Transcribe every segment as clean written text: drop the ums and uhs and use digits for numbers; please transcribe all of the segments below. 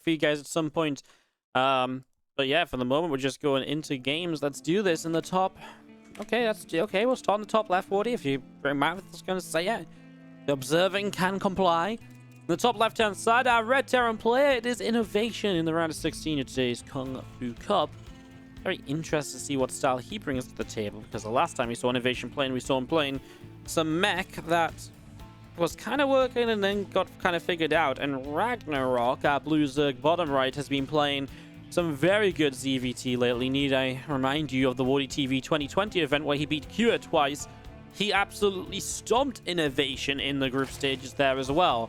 for you guys at some point. But yeah, for the moment, we're just going into games. Let's do this in the top. Okay, that's okay. We'll start in the top left, Wardy. If you remember, I was going to say, yeah, the observing can comply. In the top left-hand side, our Red Terran player, it is INnoVation in the round of 16 of today's Kung Fu Cup. Very interested to see what style he brings to the table, because the last time we saw INnoVation playing, we saw him playing some mech that was kind of working and then got kind of figured out. And RagnaroK, our blue Zerg bottom right, has been playing some very good ZVT lately. Need I remind you of the WardiTV 2020 event where he beat Cure twice? He absolutely stomped INnoVation in the group stages there as well.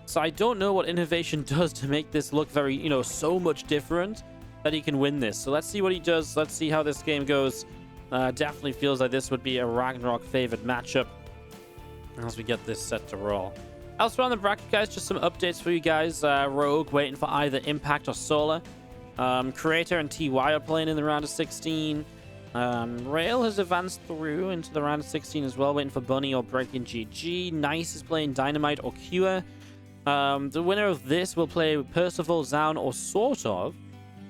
So I don't know what INnoVation does to make this look very, so much different that he can win this. So let's see what he does. Let's see how this game goes. Definitely feels like this would be a RagnaroK favored matchup as we get this set to roll. Elsewhere on the bracket, guys, just some updates for you guys. Rogue waiting for either Impact or Solar. Creator and TY are playing in the round of 16. Rail has advanced through into the round of 16 as well, waiting for Bunny or Breaking GG. Nice is playing Dynamite or Cure. The winner of this will play Percival, Zaun, or sort of.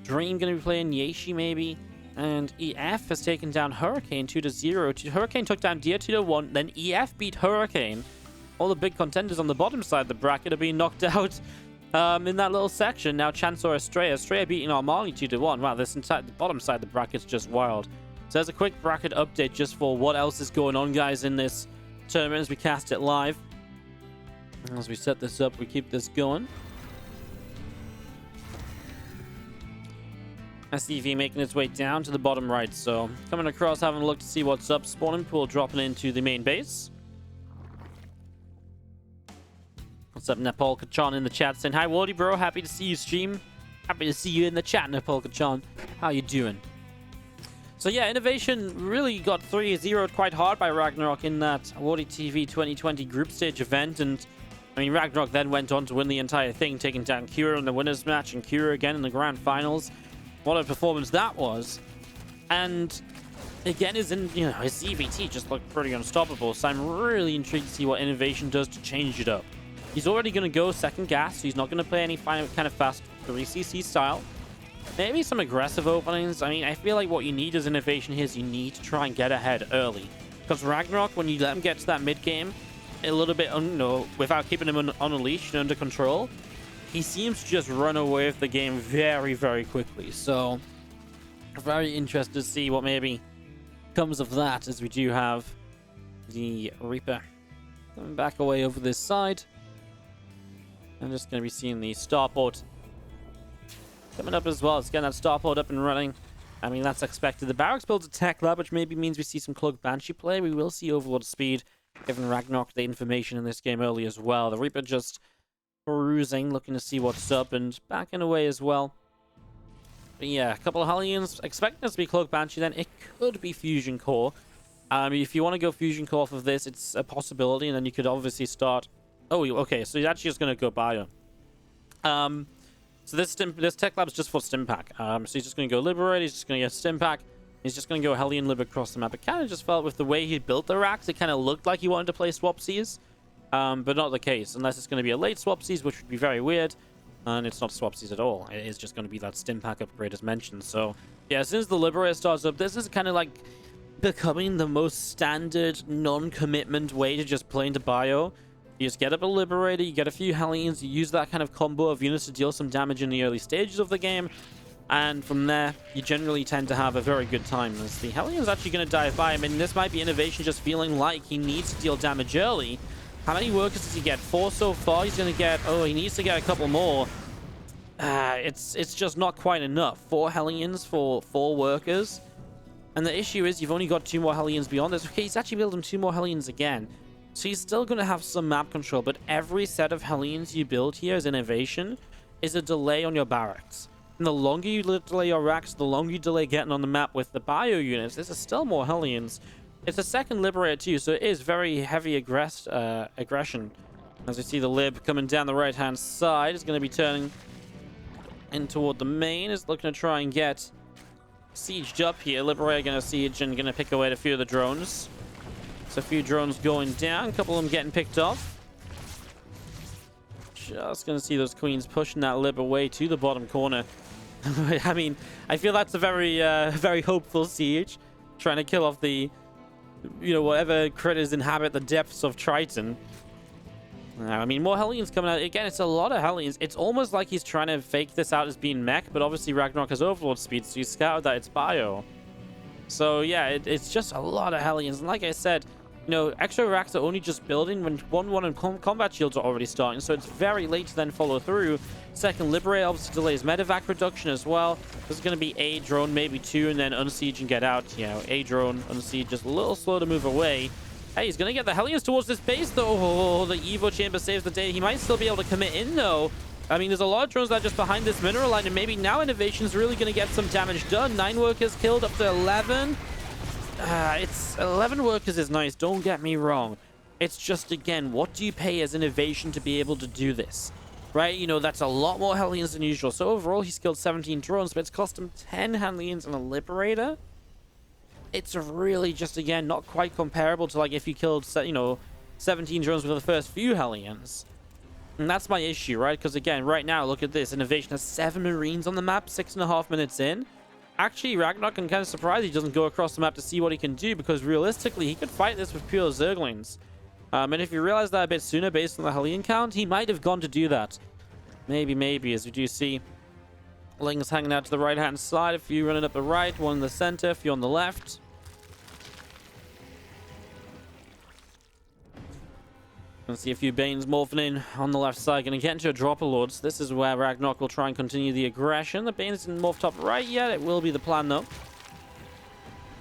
Dream going to be playing Yeshi maybe. And EF has taken down Hurricane 2-0. Hurricane took down Deer 2-1. Then EF beat Hurricane. All the big contenders on the bottom side of the bracket are being knocked out in that little section. Now Chance or Estrella. Estrella beating Armani 2-1. Wow, this entire the bottom side of the bracket's just wild. So there's a quick bracket update just for what else is going on, guys, in this tournament as we cast it live. As we set this up, we keep this going. SCV making its way down to the bottom right. So coming across, having a look to see what's up. Spawning pool dropping into the main base. What's up, Nepal Kachan in the chat saying, hi, Wardy, bro. Happy to see you stream. Happy to see you in the chat, Nepal Kachan. How you doing? So yeah, INnoVation really got 3-0'd quite hard by RagnaroK in that WardiTV 2020 group stage event. And I mean, RagnaroK then went on to win the entire thing, taking down Cure in the winners match and Cure again in the grand finals. What a performance that was. And again, his EVT just looked pretty unstoppable. So I'm really intrigued to see what INnoVation does to change it up. He's already going to go second gas, so he's not going to play any kind of fast 3cc style. Maybe some aggressive openings. I mean, I feel like what you need as INnoVation here is you need to try and get ahead early. Because RagnaroK, when you let him get to that mid game, a little bit, without keeping him on a leash and under control, he seems to just run away with the game very, very quickly. So, very interested to see what maybe comes of that, as we do have the Reaper coming back away over this side. I'm just going to be seeing the starport coming up as well. It's getting that starport up and running. I mean, that's expected. The barracks builds a tech lab, which maybe means we see some Cloak Banshee play. We will see Overlord speed, giving RagnaroK the information in this game early as well. The Reaper just perusing, looking to see what's up, and backing away as well. But yeah, a couple of Hellions. Expecting this to be Cloak Banshee, then it could be Fusion Core. If you want to go Fusion Core off of this, it's a possibility, and then you could obviously start... Oh, okay, so he's actually just going to go Bio. So this tech lab is just for Stimpack. So he's just going to go Liberate, he's just going to get Stimpack, he's just going to go Hellion Lib across the map. It kind of just felt with the way he built the racks, it kind of looked like he wanted to play Swapsies. But not the case, unless it's going to be a late Swapsies, which would be very weird. And it's not Swapsies at all. It is just going to be that Stimpack upgrade as mentioned. So, yeah, as soon as the Liberator starts up, this is kind of like becoming the most standard non-commitment way to just play into Bio. You just get up a Liberator, you get a few Hellions, you use that kind of combo of units to deal some damage in the early stages of the game. And from there, you generally tend to have a very good time. As the Hellion's actually going to dive by. I mean, this might be INnoVation just feeling like he needs to deal damage early. How many workers does he get? 4 so far. He's going to get... Oh, he needs to get a couple more. It's just not quite enough. 4 Hellions for 4 workers. And the issue is you've only got 2 more Hellions beyond this. Okay, he's actually building 2 more Hellions again. So he's still going to have some map control. But every set of Hellions you build here as INnoVation is a delay on your barracks. And the longer you delay your racks, the longer you delay getting on the map with the bio units. This is still more Hellions. It's a second Liberator too, so it is very heavy aggression. As we see the Lib coming down the right-hand side, it's going to be turning in toward the main. It's looking to try and get sieged up here. Liberator going to siege and going to pick away at a few of the drones. So a few drones going down, a couple of them getting picked off. just going to see those queens pushing that lib away to the bottom corner. I mean, I feel that's a very, very hopeful siege. Trying to kill off the, whatever critters inhabit the depths of Triton. I mean, more Hellions coming out. Again, it's a lot of Hellions. It's almost like he's trying to fake this out as being mech, but obviously RagnaroK has Overlord speed, so you scouted that it's bio. So yeah, it's just a lot of Hellions. And like I said, extra racks are only just building when 1-1 and combat shields are already starting, so it's very late to then follow through. Second Liberate obviously delays medevac production as well. This is going to be a drone, maybe two, and then unsiege and get out. A drone, unsiege, just a little slow to move away. Hey, he's going to get the Hellions towards this base, though. Oh, the Evo Chamber saves the day. He might still be able to commit in, though. I mean, there's a lot of drones that are just behind this mineral line, and maybe now INnoVation's really going to get some damage done. 9 workers killed up to 11. It's 11 workers is nice, don't get me wrong. It's just, again, what do you pay as INnoVation to be able to do this? Right? That's a lot more Hellions than usual. So overall, he's killed 17 drones, but it's cost him 10 Hellions and a Liberator. It's really just, again, not quite comparable to, like, if you killed, 17 drones with the first few Hellions. And that's my issue, right? Because, again, right now, look at this. INnoVation has 7 Marines on the map, 6.5 minutes in. Actually, RagnaroK, I'm kind of surprised he doesn't go across the map to see what he can do, because realistically, he could fight this with pure Zerglings. And if you realize that a bit sooner based on the Hellion count, he might have gone to do that. Maybe, as we do see Lings hanging out to the right-hand side, a few running up the right, one in the center, a few on the left. Gonna see a few Banes morphing in on the left side. Gonna get into a Dropper Lords. This is where RagnaroK will try and continue the aggression. The Banes didn't morph top right yet. It will be the plan, though.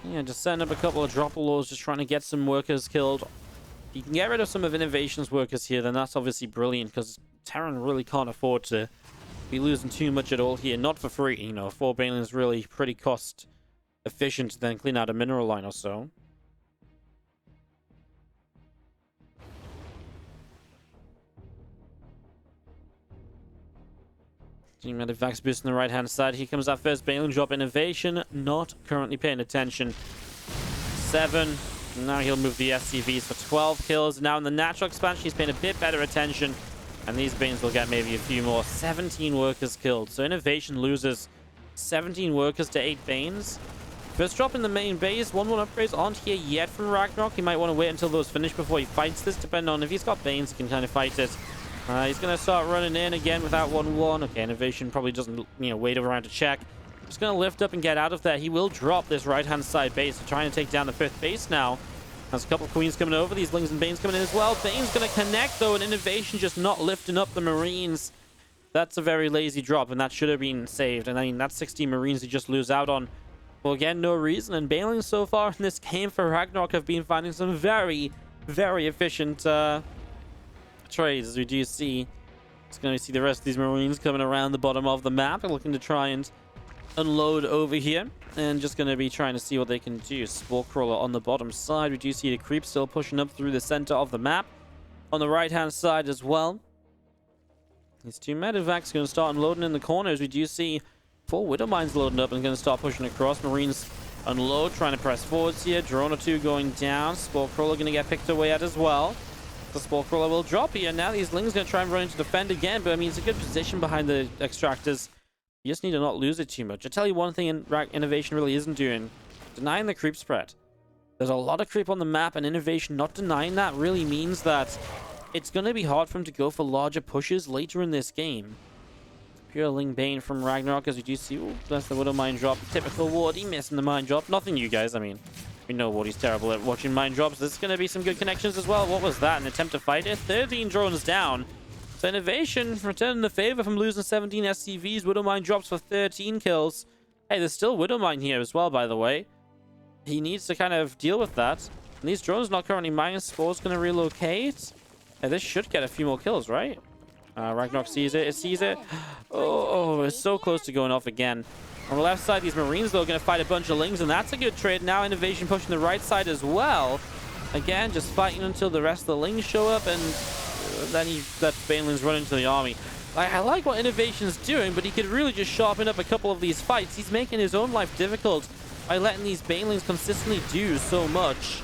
Yeah, just setting up a couple of Dropper Lords, just trying to get some workers killed. If you can get rid of some of INnoVation's workers here, then that's obviously brilliant, because Terran really can't afford to be losing too much at all here. Not for free, 4 Banelings is really pretty cost efficient to then clean out a mineral line or so. Medivacs boost on the right-hand side. Here comes that first Baneling drop. INnoVation not currently paying attention. 7. Now he'll move the SCVs for 12 kills. Now in the natural expansion, he's paying a bit better attention. And these Banes will get maybe a few more. 17 workers killed. So INnoVation loses 17 workers to 8 Banes. First drop in the main base. 1-1 upgrades aren't here yet from RagnaroK. He might want to wait until those finish before he fights this. Depending on if he's got Banes, he can kind of fight it. He's going to start running in again without 1-1. Okay, INnoVation probably doesn't, wait around to check. Just going to lift up and get out of there. He will drop this right-hand side base. They're trying to take down the 5th base now. There's a couple of Queens coming over. These Lings and Banes coming in as well. Bane's going to connect, though, and INnoVation just not lifting up the Marines. That's a very lazy drop, and that should have been saved. And I mean, that's 16 Marines you just lose out on. Well, again, no reason. And Banelings so far in this game for RagnaroK have been finding some very, very efficient trades, as we do see. It's going to see the rest of these Marines coming around the bottom of the map and looking to try and unload over here, and just going to be trying to see what they can do. Spore Crawler on the bottom side. We do see the creep still pushing up through the center of the map. On the right hand side as well, these 2 medevacs going to start unloading in the corners. We do see 4 Widow Mines loading up and going to start pushing across. Marines unload, trying to press forwards here. Drone or 2 going down. Spore Crawler going to get picked away at as well. The Spore Crawler will drop here. Now these Lings going to try and run into defend again, but I mean, it's a good position behind the extractors. You just need to not lose it too much. I tell you one thing INnoVation really isn't doing. Denying the creep spread. There's a lot of creep on the map, and INnoVation not denying that really means that it's going to be hard for him to go for larger pushes later in this game. Pure Ling Bane from RagnaroK, as we do see. Ooh, that's the Widow Mine drop. Typical Wardy missing the mine drop. Nothing you guys, I mean. We know Wardy's terrible at watching mine drops. There's going to be some good connections as well. What was that? An attempt to fight it? 13 drones down. So INnoVation returning the favor from losing 17 SCVs. Widow Mine drops for 13 kills. Hey, there's still Widow Mine here as well, by the way. He needs to kind of deal with that. And these drones not currently mining. Spore's going to relocate. Hey, this should get a few more kills, right? RagnaroK sees it. It sees it. Oh, it's so close to going off again. On the left side, these Marines, though, are going to fight a bunch of Lings, and that's a good trade. Now INnoVation pushing the right side as well. Again, just fighting until the rest of the Lings show up, and then he lets Banelings run into the army. I like what INnoVation's doing, but he could really just sharpen up a couple of these fights. He's making his own life difficult by letting these Banelings consistently do so much.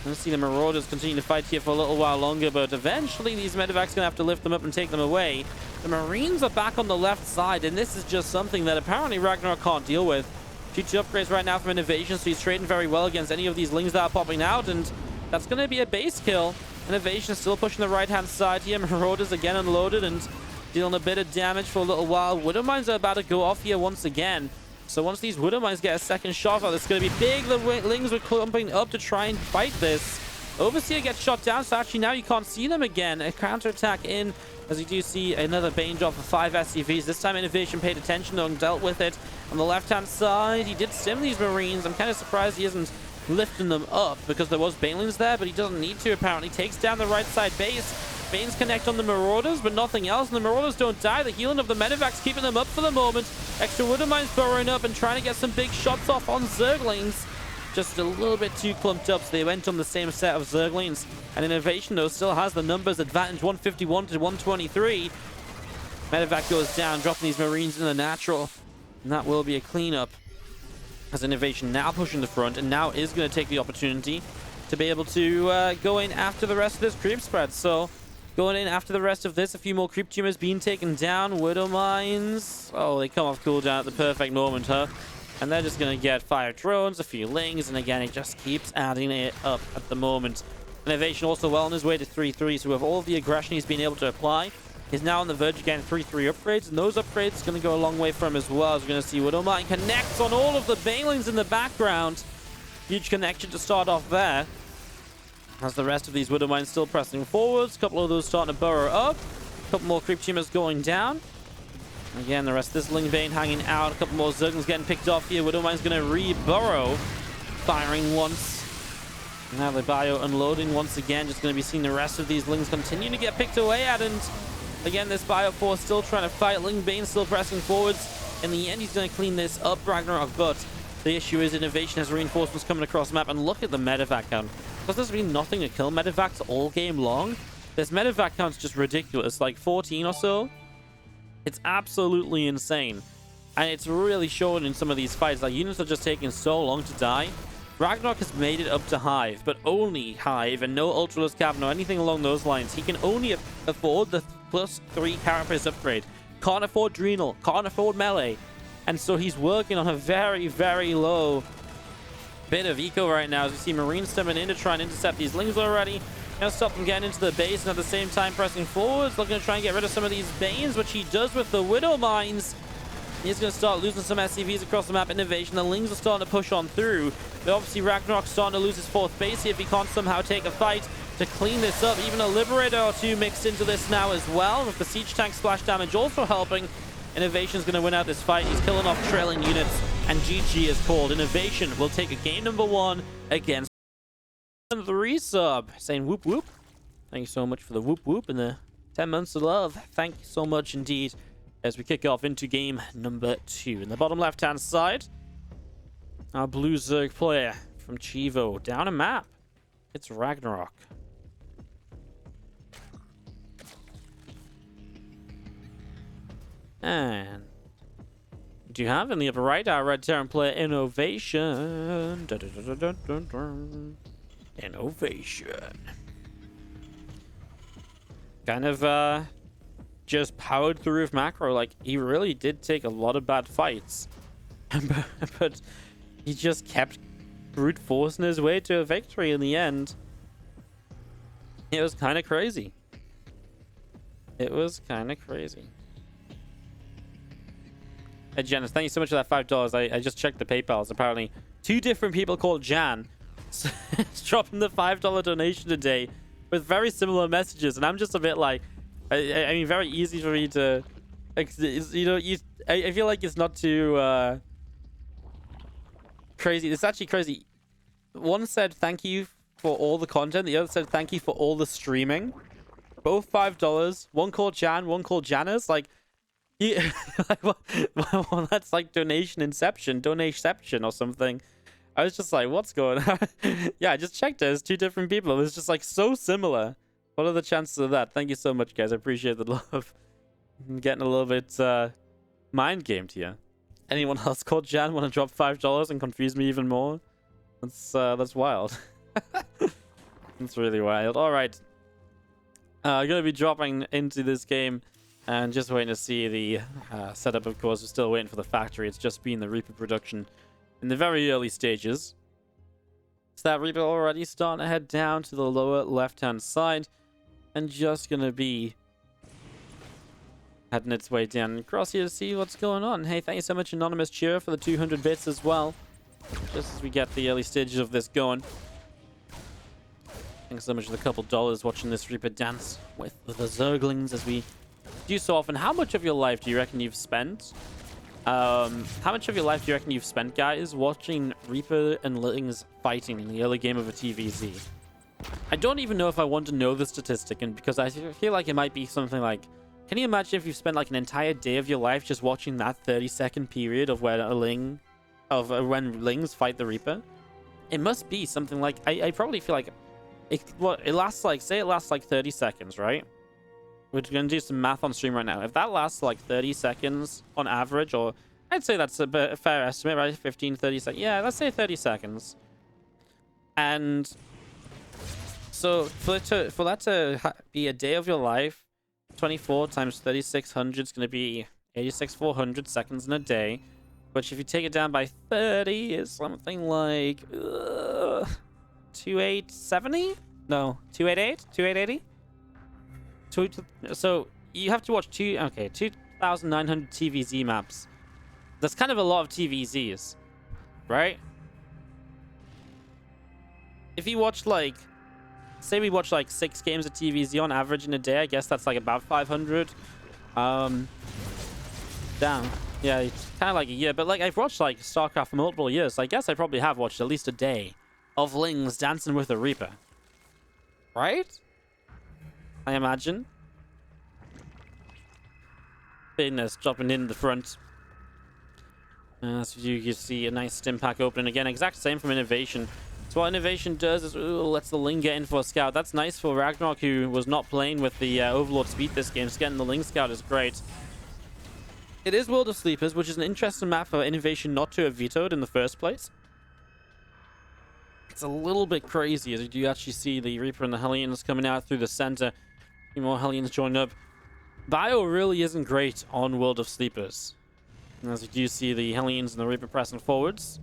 Let's see the Marauders continue to fight here for a little while longer, but eventually these medevac's going to have to lift them up and take them away. The Marines are back on the left side, and this is just something that apparently RagnaroK can't deal with. G2 upgrades right now from INnoVation, so he's trading very well against any of these lings that are popping out, and that's going to be a base kill. INnoVation still pushing the right-hand side here. Marauders again unloaded and dealing a bit of damage for a little while. Widow Mines are about to go off here once again. So once these Widow Mines get a second shot out, it's going to be big. The lings were clumping up to try and fight this. Overseer gets shot down, so actually now you can't see them again. A counterattack in, as you do see another Bane drop for 5 SCVs. This time INnoVation paid attention and dealt with it. On the left-hand side, he did stim these Marines. I'm kind of surprised he isn't lifting them up because there was Banelings there, but he doesn't need to apparently. Takes down the right side base. Banes connect on the Marauders, but nothing else, and the Marauders don't die. The healing of the medevac's keeping them up for the moment. Extra Widow Mines burrowing up and trying to get some big shots off on Zerglings. Just a little bit too clumped up, so they went on the same set of Zerglings. And INnoVation, though, still has the numbers advantage, 151 to 123. Medevac goes down, dropping these Marines in the natural. And that will be a cleanup. As INnoVation now pushing the front, and now is going to take the opportunity to be able to go in after the rest of this creep spread. So going in after the rest of this, a few more creep tumors being taken down. Widow Mines. Oh, they come off cooldown at the perfect moment, huh? And they're just going to get fire drones, a few lings, and again, it just keeps adding it up at the moment. INnoVation also well on his way to 3-3, so with all of the aggression he's been able to apply, he's now on the verge again 3-3 upgrades, and those upgrades are going to go a long way for him as well. As we're going to see Widow Mine connects on all of the Banelings in the background. Huge connection to start off there. As the rest of these Widow Mines still pressing forwards, a couple of those starting to burrow up, a couple more creep tumors going down. Again, the rest of this Ling Bane hanging out. A couple more Zerglings getting picked off here. Widow Mine's going to re-burrow. Firing once. Now the bio unloading once again. Just going to be seeing the rest of these Lings continue to get picked away at. And again, this bio force still trying to fight. Ling Bane still pressing forwards. In the end, he's going to clean this up, RagnaroK. But the issue is INnoVation has reinforcements coming across the map. And look at the medevac count. Because there's been nothing to kill medevacs all game long. This medevac count's just ridiculous. Like 14 or so. It's absolutely insane. And it's really showing in some of these fights. Like, units are just taking so long to die. RagnaroK has made it up to Hive, but only Hive and no Ultraless Cavern or anything along those lines. He can only afford the +3 carapace upgrade. Can't afford Drenal. Can't afford Melee. And so he's working on a very, very low bit of eco right now. As we see Marines coming in to try and intercept these Lings already. Gonna stop them getting into the base, and at the same time pressing forwards. Looking to try and get rid of some of these Banes, which he does with the Widow Mines. He's going to start losing some SCVs across the map. INnoVation, the Lings are starting to push on through. But obviously RagnaroK's starting to lose his 4th base here if he can't somehow take a fight to clean this up. Even a Liberator or two mixed into this now as well, with the Siege Tank splash damage also helping. INnoVation's going to win out this fight. He's killing off trailing units, and GG is called. INnoVation will take a game number 1 against the resub, saying whoop whoop. Thank you so much for the whoop whoop and the 10 months of love. Thank you so much indeed. As we kick off into game number 2. In the bottom left hand side, our blue Zerg player from Chivo down a map. It's RagnaroK. And do you have in the upper right our red Terran player INnoVation? INnoVation. Kind of just powered through with macro. Like, he really did take a lot of bad fights. But he just kept brute forcing his way to a victory in the end. It was kind of crazy. It was kind of crazy. Hey, Janice, thank you so much for that $5. I just checked the PayPals. Apparently, 2 different people called Jan it's dropping the $5 donation today with very similar messages, and I'm just a bit like, I mean, very easy for me to, you know, I feel like it's not too crazy. It's actually crazy. One said thank you for all the content. The other said thank you for all the streaming. Both $5. One called Jan, one called Janice. Like, like, well, that's like donation inception or something. I was just like, what's going on? Yeah, I just checked it. It's 2 different people. It was just like so similar. What are the chances of that? Thank you so much, guys. I appreciate the love. I'm getting a little bit mind gamed here. Anyone else called Jan want to drop $5 and confuse me even more? That's wild. It's really wild. All right. I'm going to be dropping into this game and just waiting to see the setup, of course. We're still waiting for the factory. It's just been the Reaper production in the very early stages. So that Reaper already starting to head down to the lower left-hand side and just going to be heading its way down across here to see what's going on. Hey, thank you so much, Anonymous Cheer, for the 200 bits as well. Just as we get the early stages of this going. Thanks so much for the couple dollars watching this Reaper dance with the Zerglings as we do so often. How much of your life do you reckon you've spent? How much of your life do you reckon you've spent, guys, watching Reaper and Lings fighting in the early game of a TvZ? I don't even know if I want to know the statistic, and because I feel like it might be something like, can you imagine if you've spent like an entire day of your life just watching that 30-second period of where when Lings fight the Reaper? It must be something like, I probably feel like it lasts like, say it lasts like 30 seconds, right? We're going to do some math on stream right now. If that lasts like 30 seconds on average, or I'd say that's a fair estimate, right? 15, 30 seconds. Yeah, let's say 30 seconds. And so for that to be a day of your life, 24 times 3600 is going to be 86,400 seconds in a day. Which if you take it down by 30 is something like 2870? No, 288? 2880? So you have to watch 2,900 TvZ maps. That's kind of a lot of TvZs, right? If you watch like, say we watch like 6 games of TvZ on average in a day, I guess that's like about 500. Damn. Yeah, it's kind of like a year. But like I've watched like StarCraft for multiple years, so I guess I probably have watched at least a day of Lings dancing with a Reaper. Right? I imagine. Business dropping in the front. So you can see a nice stim pack opening again. Exact same from INnoVation. So what INnoVation does is lets the Ling get in for a scout. That's nice for RagnaroK, who was not playing with the Overlord speed this game. So getting the Ling scout is great. It is World of Sleepers, which is an interesting map for INnoVation not to have vetoed in the first place. It's a little bit crazy as you do actually see the Reaper and the Hellions coming out through the center. A few more Hellions join up. Bio really isn't great on World of Sleepers. And as you do see the Hellions and the Reaper pressing forwards.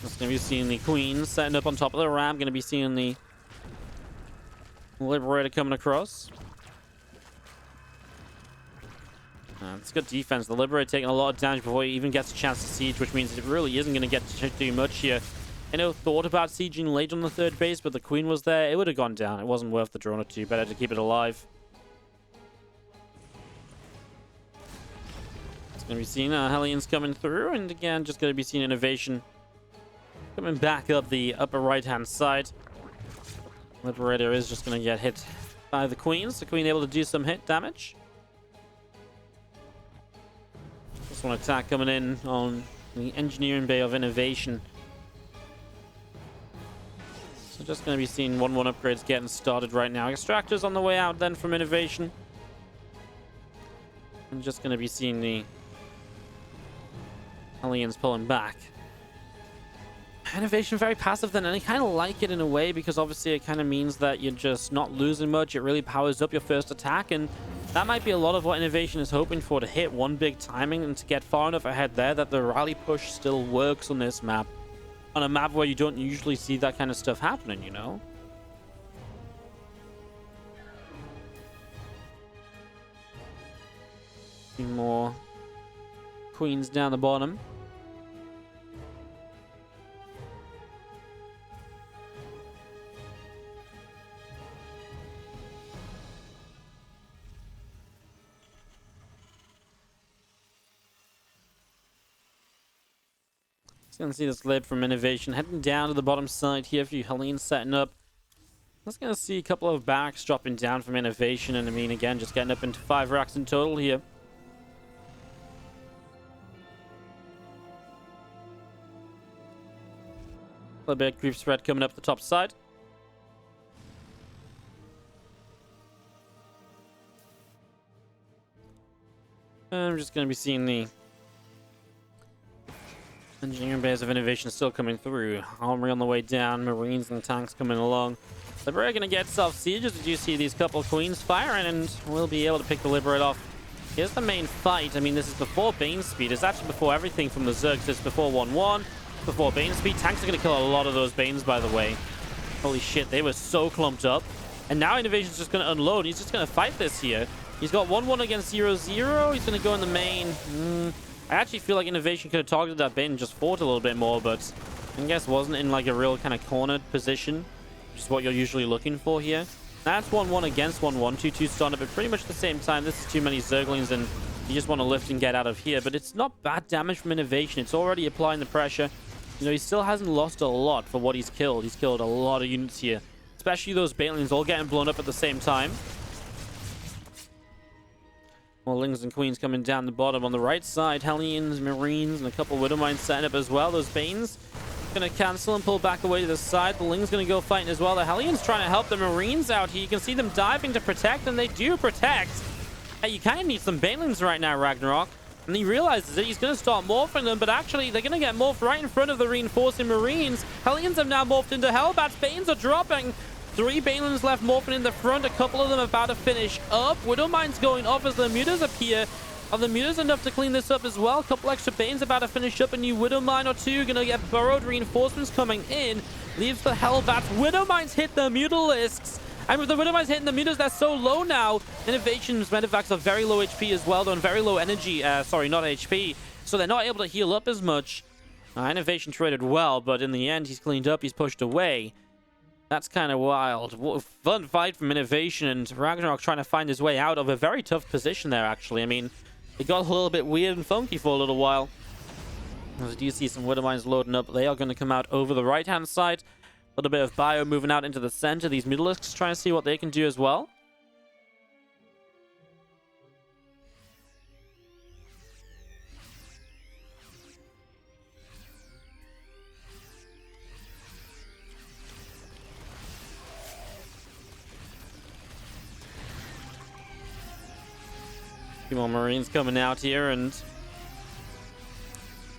Just going to be seeing the Queens setting up on top of the Ram. Going to be seeing the Liberator coming across. It's good defense. The Liberator taking a lot of damage before he even gets a chance to siege, which means it really isn't going to get to do much here. I know thought about sieging late on the third base, but the Queen was there. It would have gone down. It wasn't worth the drone or two. Better to keep it alive. It's going to be seeing Hellions coming through, and again, just going to be seeing INnoVation coming back up the upper right-hand side. Liberator is just going to get hit by the Queens. The Queen able to do some hit damage. This one attack coming in on the engineering bay of INnoVation. So just going to be seeing 1-1 upgrades getting started right now. Extractors on the way out then from INnoVation. And just going to be seeing the Hellions pulling back. INnoVation very passive then, and I kind of like it in a way because obviously it kind of means that you're just not losing much. It really powers up your first attack, and that might be a lot of what INnoVation is hoping for, to hit one big timing and to get far enough ahead there that the rally push still works on this map. On a map where you don't usually see that kind of stuff happening, you know? A few more Queens down the bottom. Gonna see this lib from INnoVation heading down to the bottom side here. A few Hellions setting up. Let's gonna see a couple of barracks dropping down from INnoVation, and I mean again just getting up into 5 racks in total here. A little bit of group spread coming up the top side. And I'm just gonna be seeing the Engineering base of INnoVation still coming through. Armory on the way down. Marines and tanks coming along. Liberator going to get self-sieges as you see these couple queens firing, and we'll be able to pick the Liberator off. Here's the main fight. I mean, this is before Bane speed. It's actually before everything from the Zergs. It's before 1-1. Before Bane speed. Tanks are going to kill a lot of those Banes, by the way. Holy shit, they were so clumped up. And now INnoVation's just going to unload. He's just going to fight this here. He's got 1-1 against 0-0. He's going to go in the main. I actually feel like INnoVation could have targeted that Bane and just fought a little bit more, but I guess wasn't in like a real kind of cornered position, which is what you're usually looking for here. That's 1-1 against 1-1. 2-2 started, but pretty much at the same time. This is too many Zerglings, and you just want to lift and get out of here. But it's not bad damage from INnoVation. It's already applying the pressure. You know, he still hasn't lost a lot for what he's killed. He's killed a lot of units here, especially those Banelings all getting blown up at the same time. More Lings and Queens coming down the bottom on the right side. Hellions, Marines, and a couple Widowmines setting up as well. Those Banes going to cancel and pull back away to the side. The Ling's going to go fighting as well. The Hellions trying to help the Marines out here. You can see them diving to protect, and they do protect. Hey, you kind of need some Banelings right now, RagnaroK. And he realizes that he's going to start morphing them, but actually they're going to get morphed right in front of the reinforcing Marines. Hellions have now morphed into Hellbats. Banes are dropping. 3 Banelings left morphing in the front. A couple of them about to finish up. Widowmine's going off as the Mutas appear. Are the Mutas enough to clean this up as well? A couple extra Banes about to finish up. A new Widowmine or two. Gonna get burrowed. Reinforcements coming in. Leaves the Hellbats. Widowmines hit the Mutalisks. And with the Widowmines hitting the Mutas, they're so low now. INnoVation's Medivacs are very low HP as well. They're on very low energy. Sorry, not HP. So they're not able to heal up as much. INnoVation traded well, but in the end, he's cleaned up. He's pushed away. That's kind of wild. What a fun fight from INnoVation, and RagnaroK trying to find his way out of a very tough position there, actually. I mean, it got a little bit weird and funky for a little while. As you do see some Widowmines loading up, they are going to come out over the right-hand side. A little bit of bio moving out into the center. These Mutalisks trying to see what they can do as well. A few more Marines coming out here and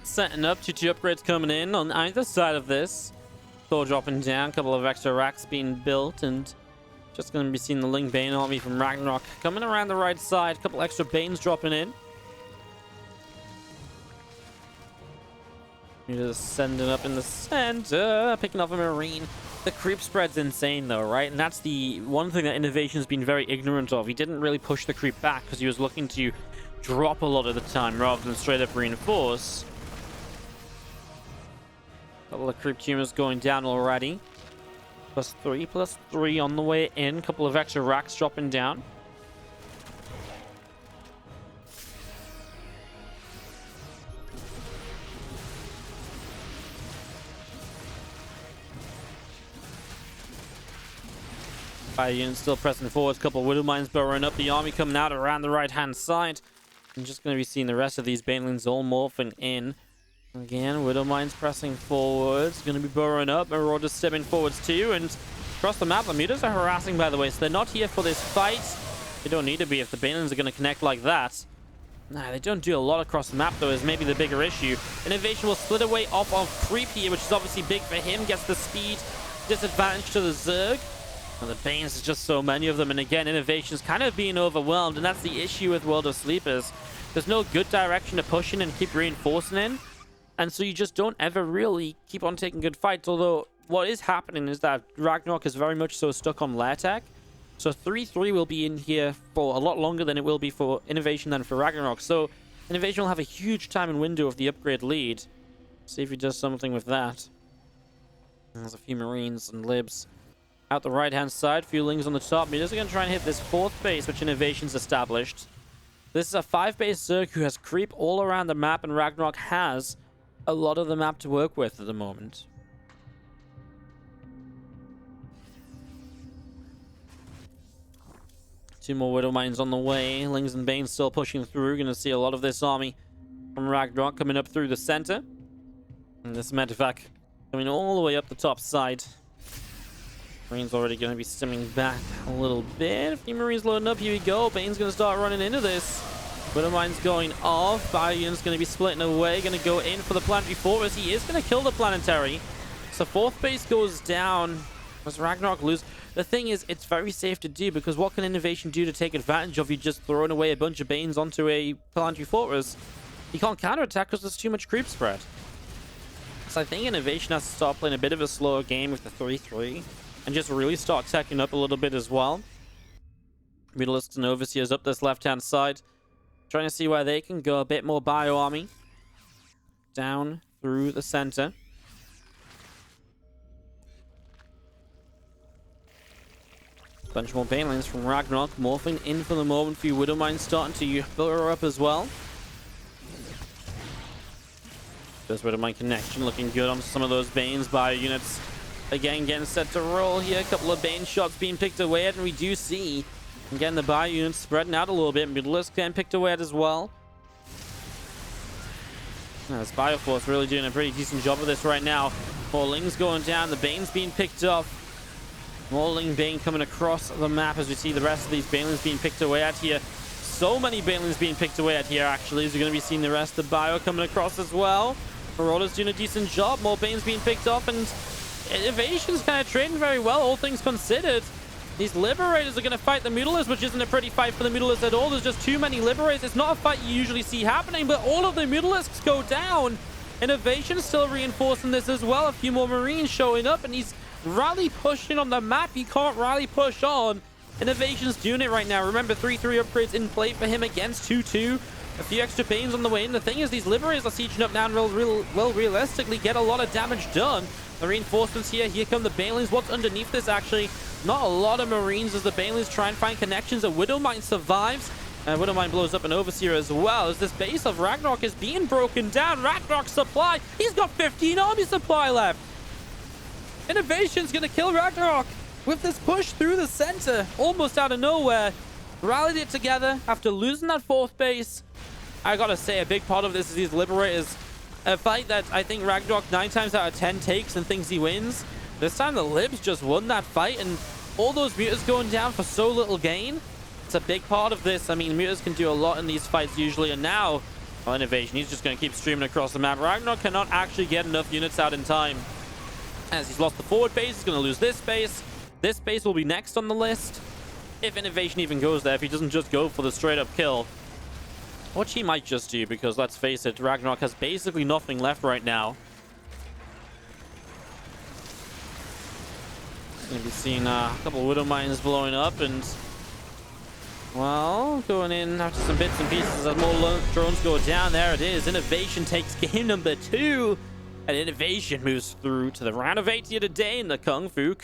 setting up. 2-2 upgrades coming in on either side of this. Thor dropping down, a couple of extra racks being built, and just going to be seeing the Ling Bane army from RagnaroK coming around the right side. A couple extra Banes dropping in. You're just sending up in the center, picking off a Marine. The creep spread's insane though, right? And that's the one thing that INnoVation's been very ignorant of. He didn't really push the creep back because he was looking to drop a lot of the time rather than straight up reinforce. Couple of creep tumors going down already. +3 on the way in. Couple of extra racks dropping down. Fire units still pressing forward. Couple of Widowmines burrowing up. The army coming out around the right-hand side. I'm just going to be seeing the rest of these Banelings all morphing in. Again, Widowmines pressing forwards. Going to be burrowing up. Marauders stepping forwards too. And across the map, the Mutas are harassing, by the way. So they're not here for this fight. They don't need to be if the Banelings are going to connect like that. Nah, they don't do a lot across the map, though, is maybe the bigger issue. INnoVation will split away off of Creep here, which is obviously big for him. Gets the speed disadvantage to the Zerg. And the Banes is just so many of them. And again, INnoVation's kind of being overwhelmed. And that's the issue with World of Sleepers. There's no good direction to push in and keep reinforcing in. And so you just don't ever really keep on taking good fights. Although what is happening is that RagnaroK is very much so stuck on lair tech. So 3-3 will be in here for a lot longer than it will be for INnoVation than for RagnaroK. So INnoVation will have a huge time and window of the upgrade lead. See if he does something with that. There's a few Marines and Libs out the right-hand side. Few Lings on the top. We're just going to try and hit this 4th base, which INnoVation's established. This is a 5-base Zerg who has creep all around the map, and RagnaroK has a lot of the map to work with at the moment. Two more Widowmines on the way. Lings and Banes still pushing through. Going to see a lot of this army from RagnaroK coming up through the center. And this Medivac coming all the way up the top side. Marine's already going to be stimming back a little bit. A few Marines loading up. Here we go. Bane's going to start running into this. Widowmine's going off. Bayon's going to be splitting away. Going to go in for the planetary fortress. He is going to kill the planetary. So fourth base goes down. Does RagnaroK lose? The thing is, it's very safe to do, because what can INnoVation do to take advantage of you just throwing away a bunch of Banes onto a planetary fortress? You can't counterattack because there's too much creep spread. So I think INnoVation has to start playing a bit of a slower game with the 3-3 and just really start teching up a little bit as well. Mutalisks and Overseers up this left-hand side. Trying to see where they can go. A bit more Bio Army. Down through the center. Bunch more Banelings from RagnaroK. Morphing in for the moment. Few Widowmines starting to burrow up as well. First Widowmine connection looking good on some of those Banes. Bio units again getting set to roll here. A couple of Bane shots being picked away at, and we do see again the Bio units spreading out a little bit. Mutalisks getting picked away at as well. Now, this Bioforce really doing a pretty decent job of this right now. More Lings going down. The Bane's being picked up. More Ling Bane coming across the map as we see the rest of these Banelings being picked away at here. So many Banelings being picked away at here, actually, as you're going to be seeing the rest of Bio coming across as well. Marauder's doing a decent job. More Banes being picked up, and INnoVation's kind of trading very well, all things considered. These Liberators are going to fight the Mutalisks, which isn't a pretty fight for the Mutalisks at all. There's just too many Liberators. It's not a fight you usually see happening, but all of the Mutalisks go down. INnoVation's still reinforcing this as well. A few more Marines showing up, and he's rally pushing on the map. He can't rally push on. INnoVation's doing it right now. Remember, 3-3 upgrades in play for him against 2-2. A few extra Banes on the way in. The thing is, these Liberators are sieging up now and will realistically get a lot of damage done. The reinforcements here. Here come the Banelings. What's underneath this, actually? Not a lot of Marines as the Banelings try and find connections. A Widowmine survives. And Widowmine blows up an Overseer as well, as this base of RagnaroK is being broken down. RagnaroK's supply. He's got 15 army supply left. INnoVation's going to kill RagnaroK with this push through the center, almost out of nowhere. Rallied it together after losing that fourth base. I gotta say, a big part of this is these Liberators. A fight that I think RagnaroK 9 times out of 10 takes and thinks he wins. This time the Libs just won that fight, and all those Mutas going down for so little gain. It's a big part of this. I mean, Mutas can do a lot in these fights usually, and now, well, INnoVation, he's just going to keep streaming across the map. RagnaroK cannot actually get enough units out in time. As he's lost the forward base, he's going to lose this base. This base will be next on the list. If INnoVation even goes there, if he doesn't just go for the straight-up kill. Which he might just do, because let's face it, RagnaroK has basically nothing left right now. Going to be seeing a couple of Widowmines blowing up, and, well, going in after some bits and pieces as more drones go down. There it is. INnoVation takes game number 2. And INnoVation moves through to the round of 8 here today in the Kung Fu